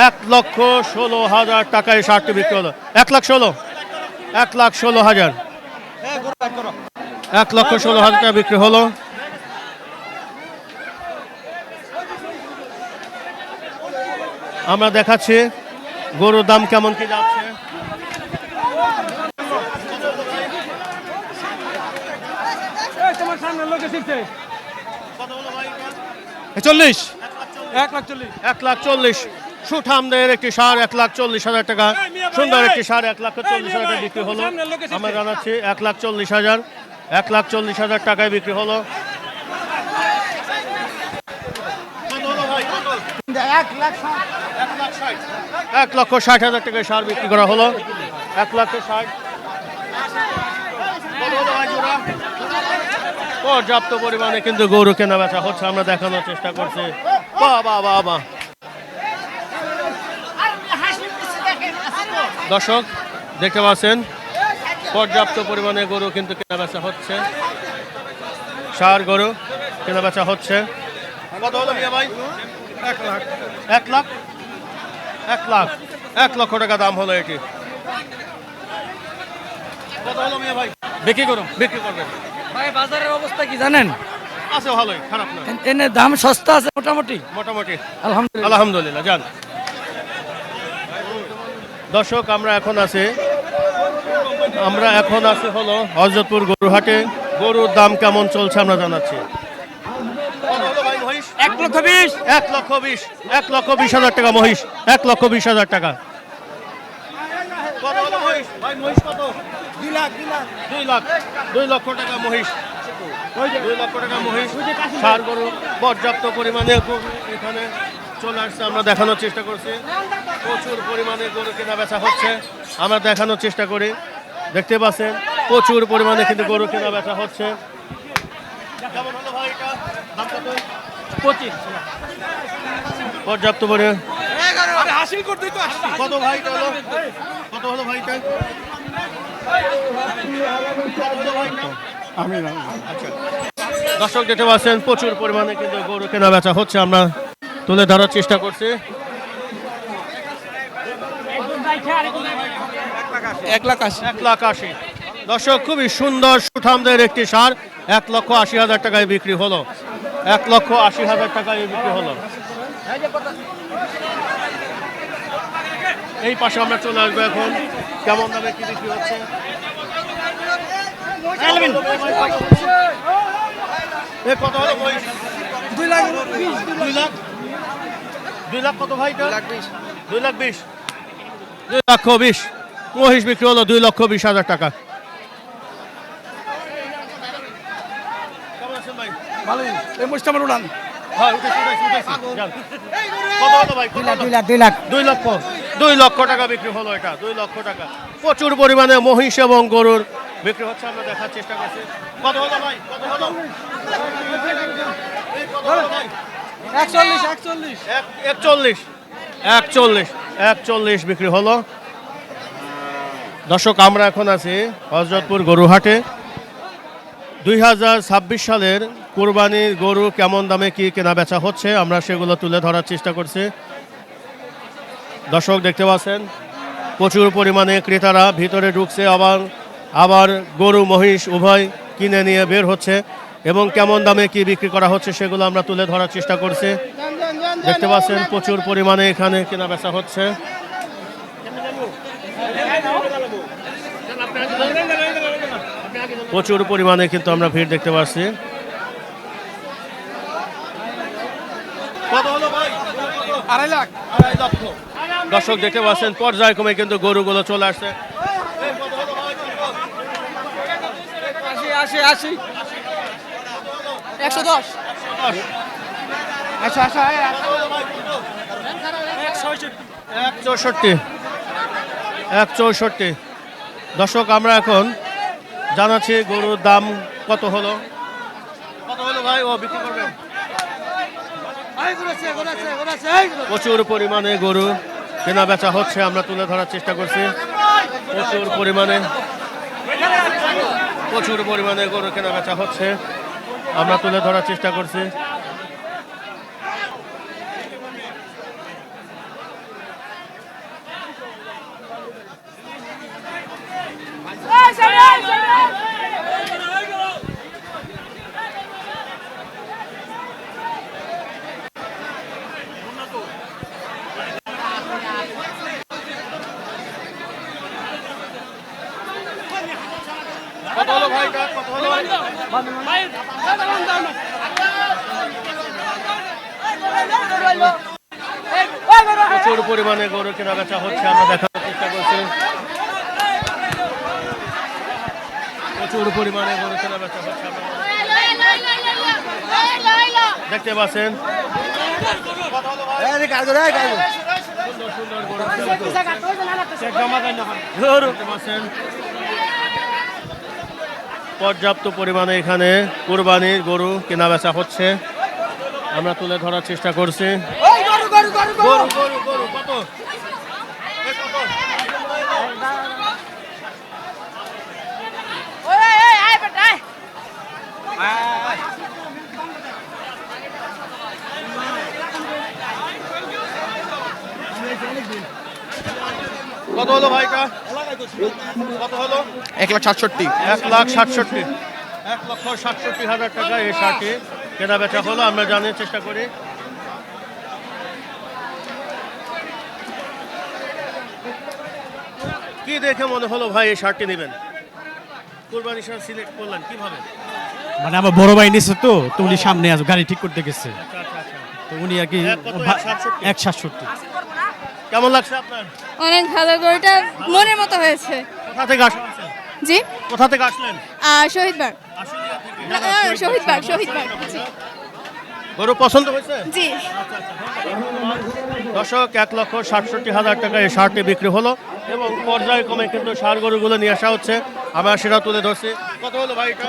1,16,000 টাকায় শার্টটি বিক্রি হলো, 1,16,000 টাকা বিক্রি হলো। আমরা দেখাচ্ছি গরুর দাম কেমন কি যাচ্ছে। 40 1,40,000 সুঠামদের একটি সার 1,40,000 টাকা, সুন্দর একটি সার 1,40,000 টাকা বিক্রি হলো। আমরা জানাচ্ছি 1,40,000 টাকায় বিক্রি হলো। 1,60,000 টাকায় সার বিক্রি করা হলো, 1,60,000। পর্যাপ্ত পরিমাণে কিন্তু গরু কেনা বেচা হচ্ছে, আমরা দেখানোর চেষ্টা করছি। বাবা দর্শক দেখতে পাচ্ছেন পর্যাপ্ত পরিমাণে গরু কিন্তু কেনা বেচা হচ্ছে, ষাঁড় গরু কেনা বেচা হচ্ছে। কত হলো মিয়া ভাই? 1 লক্ষ টাকা দাম হলো এটি। কত হলো মিয়া ভাই? বিক্রি করুন। বিক্রি করবেন? ভাই বাজারের অবস্থা কি জানেন? আছে ভালোই, খারাপ না, এনে দাম সস্তা আছে মোটামুটি। মোটামুটি আলহামদুলিল্লাহ। আলহামদুলিল্লাহ। যান দর্শক, আমরা এখন আছি হলো হযরতপুর গরুহাটে। গরুর দাম কেমন চলছে আমরা জানাচ্ছি। 1,20,000 1,20,000 টাকা মহিষ, 1,20,000 টাকা। কত হলো মহিষ? ভাই মহিষ কত? 2 লক্ষ টাকা মহিষ, 2 লক্ষ টাকা মহিষ। ষাঁড় গরু পর্যাপ্ত পরিমাণে গরু এখানে চলে আসছে, আমরা দেখানোর চেষ্টা করছি। প্রচুর পরিমাণে গরু কেনা বেচা হচ্ছে, আমরা দেখানোর চেষ্টা করি। দেখতে পাচ্ছেন প্রচুর পরিমাণে কিন্তু গরু কেনা বেচা হচ্ছে। কেমন হলো ভাই এটা? দাম কত? 25। পর্যাপ্ত পরিমাণে কত ভাই হলো? কত হলো ভাইটা? আচ্ছা দর্শক দেখতে পাচ্ছেন প্রচুর পরিমাণে কিন্তু গরু কেনা বেচা হচ্ছে, আমরা তুলে ধরার চেষ্টা করছি। 1,80,000 দর্শক খুবই সুন্দর সুঠামদের একটি সার 1,80,000 টাকায় বিক্রি হলো, 1,80,000 টাকায় বিক্রি হলো। এই পাশে আমরা চলে আসবো এখন, কেমন দামে কি বিক্রি হচ্ছে। কত হলো মহিষ? 2 লাখ কত ভাই? 2,20,000 2,20,000 মহিষ বিক্রি হলো 2,20,000 টাকা। কেমন আছেন ভাই? ভালোই। এই মোষটা আমার উড়ান। হ্যাঁ, উঠেছি। যান। কত হলো ভাই? 2 লক্ষ টাকা বিক্রি হলো এটা, 2 লক্ষ টাকা। প্রচুর পরিমাণে মহিষ এবং গরুর বিক্রি হচ্ছে, আমরা দেখার চেষ্টা করছি। কত হলো ভাই? কত হলো? 41 বিক্রি হলো। দর্শক, আমরা এখন আছি হযরতপুর গরুহাটে। 2026 সালের কুরবানির গরু কেমন দামে কি কেনা বেচা হচ্ছে আমরা সেগুলো তুলে ধরার চেষ্টা করছি। দর্শক দেখতে পাচ্ছেন প্রচুর পরিমাণে ক্রেতারা ভিতরে ঢুকছে, আবার গরু মহিষ উভয় কিনে নিয়ে বের হচ্ছে এবং কেমন দামে কি বিক্রি করা হচ্ছে সেগুলো আমরা তুলে ধরার চেষ্টা করছি। দেখতে পাচ্ছেন প্রচুর পরিমাণে এখানে কেনা বেচা হচ্ছে। প্রচুর পরিমাণে কিন্তু আমরা ভিড় দেখতে পাচ্ছি। কত হলো ভাই? 2.5 লাখ। দর্শক দেখতে পাচ্ছেন পর্যায়ক্রমে কিন্তু গরুগুলো চলে আসছে। আসি আসি 110 আসো আসো 164 দর্শক আমরা এখন জানাচ্ছি গরুর দাম কত হলো ভাই ও বিক্রি করবেন। প্রচুর পরিমাণে গরু কেনা বেচা হচ্ছে, আমরা তুলে ধরার চেষ্টা করছি। প্রচুর পরিমাণে গরু কেনা বেচা হচ্ছে, আমরা তুলে ধরার চেষ্টা করছি। কত হলো ভাই এটা? কত হলো? প্রচুর পরিমাণে গরু কেনা বেচা হচ্ছে, আমরা দেখার চেষ্টা করছি। প্রচুর পরিমাণে গরু কেনা বেচা হচ্ছে, আমরা দেখতে পাচ্ছেন। সুন্দর সুন্দর গরু দেখতে পাচ্ছেন। পর্যাপ্ত পরিমাণে এখানে কুরবানির গরু কেনা বেচা হচ্ছে, আমরা তুলে ধরার চেষ্টা করছি। গরু কত? কত হলো ভাইটা? কত হলো? 1,67,000 1,67,000 টাকা এই শার্টে কেনা বেচা হলো, আমরা জানার চেষ্টা করি। কি দেখে মনে হলো ভাই এই শার্টটি নেবেন? কুরবানি শার্ট সিলেক্ট করলেন কিভাবে? মানে আমার বড় ভাই নিছে তো উনি সামনে আছে, গাড়ি ঠিক করতে গেছে, তো উনি আর কি 1,67,000। কেমন লাগছে আপনার? অনেক ভালো, গরুটা মনের মতো হয়েছে। কোথা থেকে আসলেন? জি, কোথা থেকে আসলেন? শহীদবাগ। শহীদবাগ জি। গরু পছন্দ হয়েছে? জি। দর্শক 1,67,000 টাকা এই শার্টটি বিক্রি হলো এবং পর্যায়ক্রমে কিন্তু ষাঁড় গরুগুলো নিয়ে আসা হচ্ছে, আমরা সেটা তুলে ধরছি। কত হলো ভাই এটা?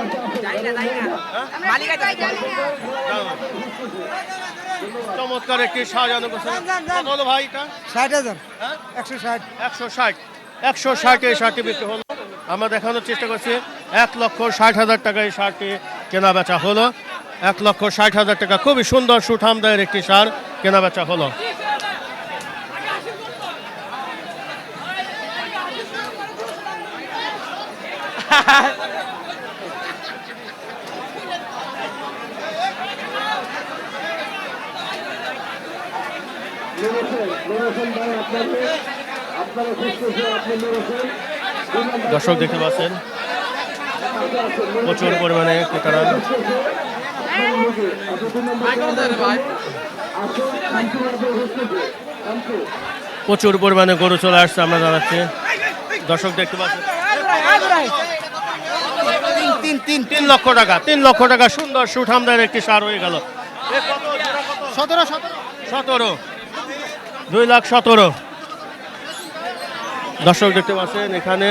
চমৎকার একটি শাহজাহান গোছের। কত হলো ভাই এটা? 60,000 হ্যাঁ? 160 160 এই শার্টটি বিক্রি হলো, আমরা দেখানোর চেষ্টা করছি। 1,60,000 টাকা এই শার্টটি কেনা বেচা হলো। 1,60,000 টাকা, খুবই সুন্দর সুঠামদায়ের একটি সার কেনা বেচা হলো। দর্শক দেখতে পাচ্ছেন প্রচুর পরিমাণে ক্রেতারা প্রচুর পরিমাণে গরু চলে আসছে, আমরা জানাচ্ছি। দর্শক দেখতে পাচ্ছেন 3 লক্ষ টাকা, 3 লক্ষ টাকা সুন্দর সুঠামদার একটি সার হয়ে গেল। 17 2,17,000। দর্শক দেখতে পাচ্ছেন এখানে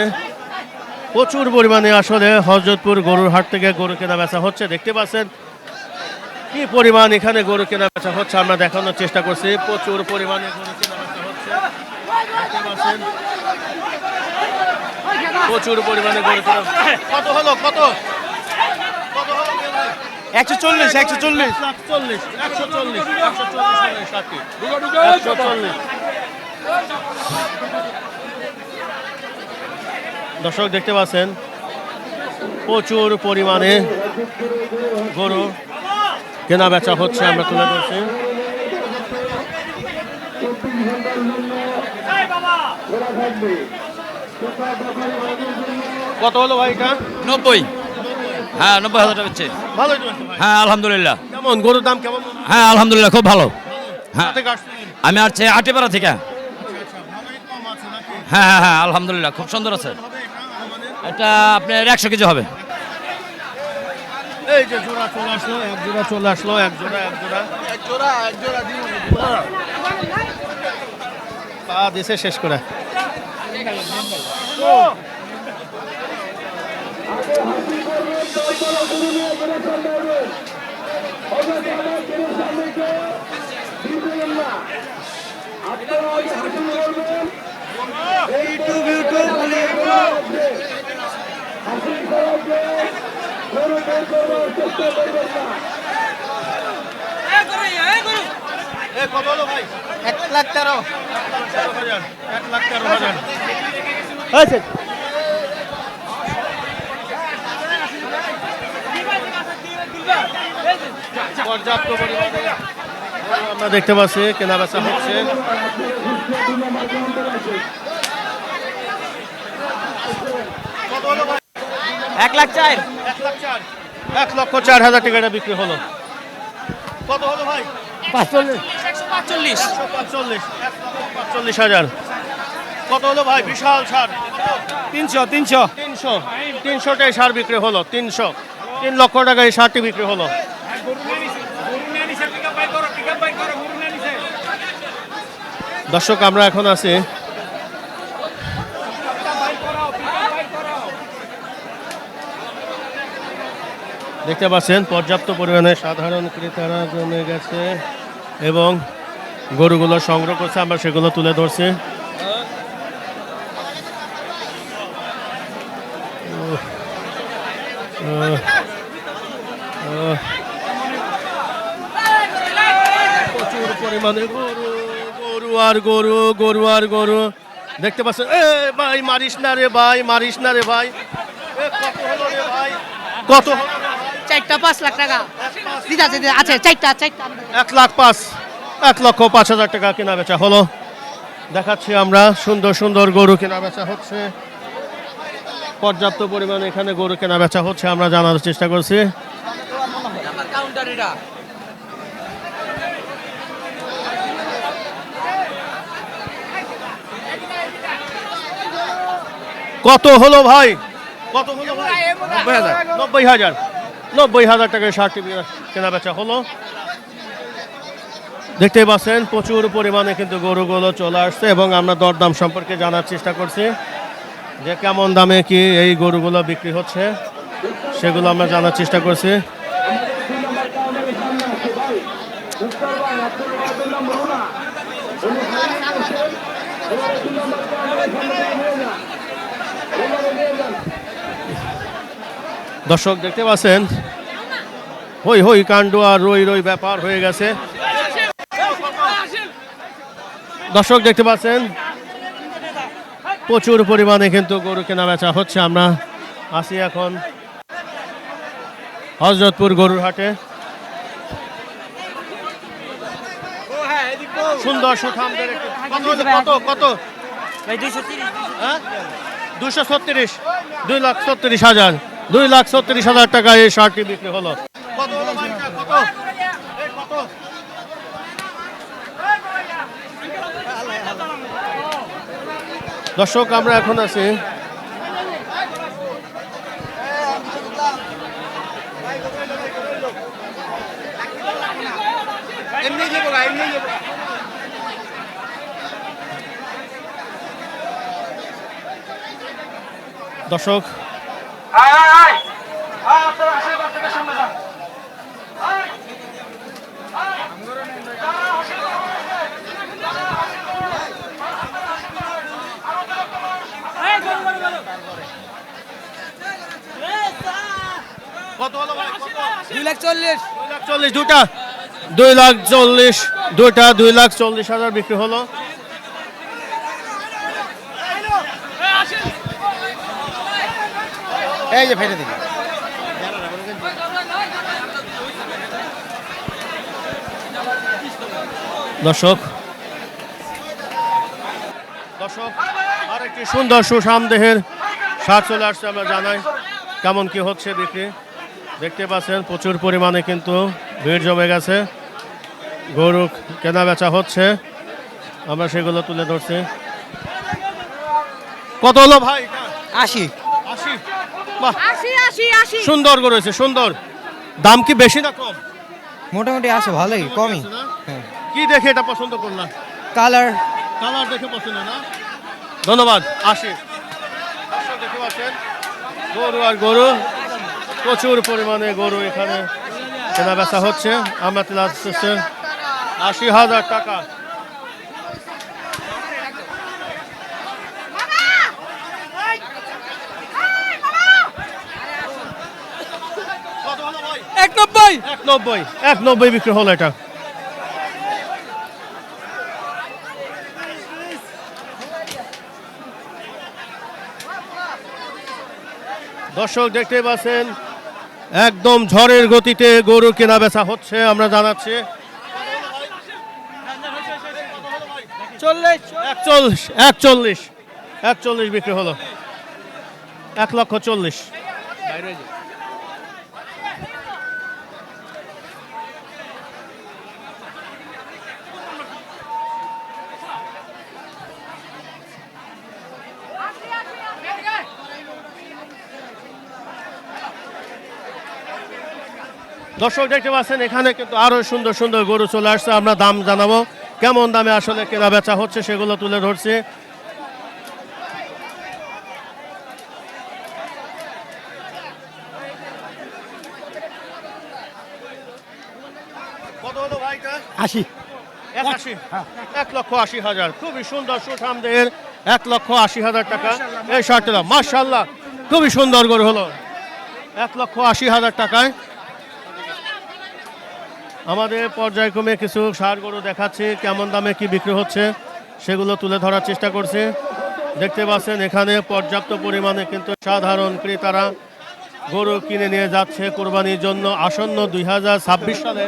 প্রচুর পরিমাণে আসলে হযরতপুর গরুর হাট থেকে গরু কেনা বেচা হচ্ছে। দেখতে পাচ্ছেন কি পরিমাণ এখানে গরু কেনা বেচা হচ্ছে, আমরা দেখানোর চেষ্টা করছি। প্রচুর পরিমাণে গরু কেনা বেচা হচ্ছে, দেখতে পাচ্ছেন। প্রচুর পরিমাণে গরু কেনা। কত হলো? কত? 140 140 দর্শক দেখতে পাচ্ছেন প্রচুর পরিমাণে গরু কেনা বেচা হচ্ছে, আমরা তুলে ধরছি। কত হলো ভাই এটা? 90। হ্যাঁ 90,000 টাকা হচ্ছে। ভালোই তো আছে ভাই। হ্যাঁ আলহামদুলিল্লাহ। কেমন গরুর দাম কেমন? হ্যাঁ আলহামদুলিল্লাহ খুব ভালো। হ্যাঁ কোথা থেকে আসছেন? আমি আসছি আটিপাড়া থেকে। হ্যাঁ হ্যাঁ হ্যাঁ আলহামদুলিল্লাহ খুব সুন্দর আছে। এটা আপনার 100 কেজি হবে। এই যে জোড়া চলে আসলো, এক জোড়া চলে আসলো, এক জোড়া পা দিছে শেষ করে। কত হলো ভাই? 1,13,000 1,13,000 হয়েছে। পর্যাপ্ত পরিমাণে আমরা দেখতে পাচ্ছি কেনা বেচা হচ্ছে। কত হলো ভাই? 1,04,000 1,04,000 টাকাটা বিক্রি হলো। কত হলো ভাই? 1,45,000। কত হলো ভাই? বিশাল সার 300টাই সার বিক্রি হলো। 3 লক্ষ টাকা এই সারটি বিক্রি হলো। দর্শক আমরা এখন আছি দেখতে পাচ্ছেন পর্যাপ্ত পরিমাণে সাধারণ ক্রেতারা জমে গেছে এবং গরুগুলো সংগ্রহ করছে, আমরা সেগুলো তুলে ধরছি। প্রচুর পরিমাণে গরু দেখতে পাচ্ছেন। এ ভাই মারিস না রে ভাই, মারিস না রে ভাই। কত হলো রে ভাই? কত হলো? 5 লাখ টাকা আছে 1,05,000 টাকা কেনা বেচা হলো। দেখাচ্ছি আমরা সুন্দর সুন্দর গরু কেনা বেচা হচ্ছে, পর্যাপ্ত পরিমাণে এখানে গরু কেনা বেচা হচ্ছে, আমরা জানার চেষ্টা করছি। কত হলো ভাই? কত হলো ভাই? 90,000 টাকায় সারটি কেনা বেচা হলো। দেখতেই পাচ্ছেন প্রচুর পরিমাণে কিন্তু গরুগুলো চলে আসছে এবং আমরা দরদাম সম্পর্কে জানার চেষ্টা করছি যে কেমন দামে কি এই গরুগুলো বিক্রি হচ্ছে, সেগুলো আমরা জানার চেষ্টা করছি। দর্শক দেখতে পাচ্ছেন হই কাণ্ড আর রই ব্যাপার হয়ে গেছে। দর্শক দেখতে পাচ্ছেন প্রচুর পরিমাণে কিন্তু গরু কেনা বেচা হচ্ছে। আমরা আসি এখন হযরতপুর গরুর হাটে। সুন্দর সুঠামদের কত ভাই 230 হ্যাঁ 236 2,36,000 2,36,000 টাকা এই শার্টটি বিক্রি হলো। কত হলো ভাই? কত? দর্শক আমরা এখন আছি দর্শক কত হলো ভাই? 2,40,000 দুটা 2,40,000 দুটা 2,40,000 বিক্রি হলো। এই যে ফেলে দিবি। দর্শক আরেকটি সুন্দর সুঠামদেহের সার চলে আসছে, আমরা জানাই কেমন কি হচ্ছে বিক্রি। দেখতে পাচ্ছেন প্রচুর পরিমাণে কিন্তু ভিড় জমে গেছে, গরু কেনা বেচা হচ্ছে, আমরা সেগুলো তুলে ধরছি। কত হলো ভাই? 80 80। বাহ, 80। সুন্দর গরু হয়েছে, সুন্দর। দাম কি বেশি না কম? মোটামুটি আছে ভালোই কমই হ্যাঁ। কি দেখে এটা পছন্দ করলাম? কালার কালার দেখে পছন্দ না? ধন্যবাদ। 80। দেখতে পাচ্ছেন গরু আর গরু, প্রচুর পরিমাণে গরু এখানে কেনা বেচা হচ্ছে। আমরা তেলা 80,000 টাকা। কত হলো ভাই? 91 বিক্রি হলো এটা। দর্শক দেখতেই পাচ্ছেন একদম ঝড়ের গতিতে গরু কেনা বেচা হচ্ছে, আমরা জানাচ্ছি। 41 বিক্রি হলো। 1,40,000। দর্শক দেখতে পাচ্ছেন এখানে কিন্তু আরো সুন্দর সুন্দর গরু চলে আসছে, আমরা দাম জানাবো, কেমন দামে আসলে কেনা বেচা হচ্ছে সেগুলো তুলে ধরছি। কত হলো ভাইটা? 80। 81। 1,80,000। খুবই সুন্দর সুঠাম দেহের 1,80,000 টাকা এই শার্টটা। মাশাআল্লাহ, খুবই সুন্দর গরু হলো। 1,80,000 টাকায়। আমাদের পর্যায়ক্রমে কিছু ষাঁড় গরু দেখাচ্ছি, কেমন দামে কি বিক্রি হচ্ছে সেগুলো তুলে ধরার চেষ্টা করছি। দেখতে পাচ্ছেন এখানে পর্যাপ্ত পরিমাণে কিন্তু সাধারণ ক্রেতারা গরু কিনে নিয়ে যাচ্ছে কোরবানির জন্য। আসন্ন 2026 সালে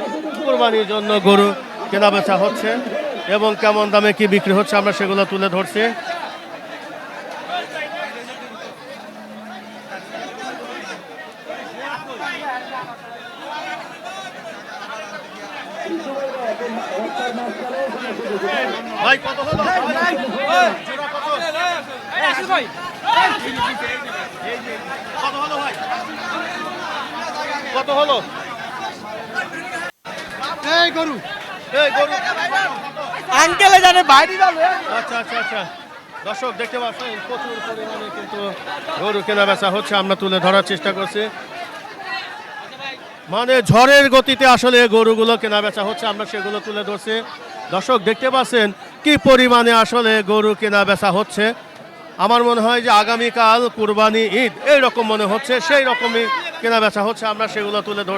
কোরবানির জন্য গরু কেনা বেচা হচ্ছে এবং কেমন দামে কি বিক্রি হচ্ছে আমরা সেগুলো তুলে ধরছি। ভাই কত হলো? জোড়া কত? কত হলো ভাই? কত হলো? এই গরু আঙ্কেলে জানে বাইরে যাবে। আচ্ছা আচ্ছা আচ্ছা। দর্শক দেখতে পাচ্ছেন প্রচুর পরিমাণে কিন্তু গরু কেনা বেচা হচ্ছে, আমরা তুলে ধরার চেষ্টা করছি। মানে ঝড়ের গতিতে আসলে গরুগুলো কেনা বেচা হচ্ছে, আমরা সেগুলো তুলে ধরছি। দর্শক দেখতে পাচ্ছেন কি পরিমাণে আসলে গরু কেনা বেচা হচ্ছে। আমার মনে হয় যে আগামীকাল কুরবানি ঈদ এইরকম মনে হচ্ছে, সেই রকমই কেনা বেচা হচ্ছে, আমরা সেগুলো তুলে ধরছি।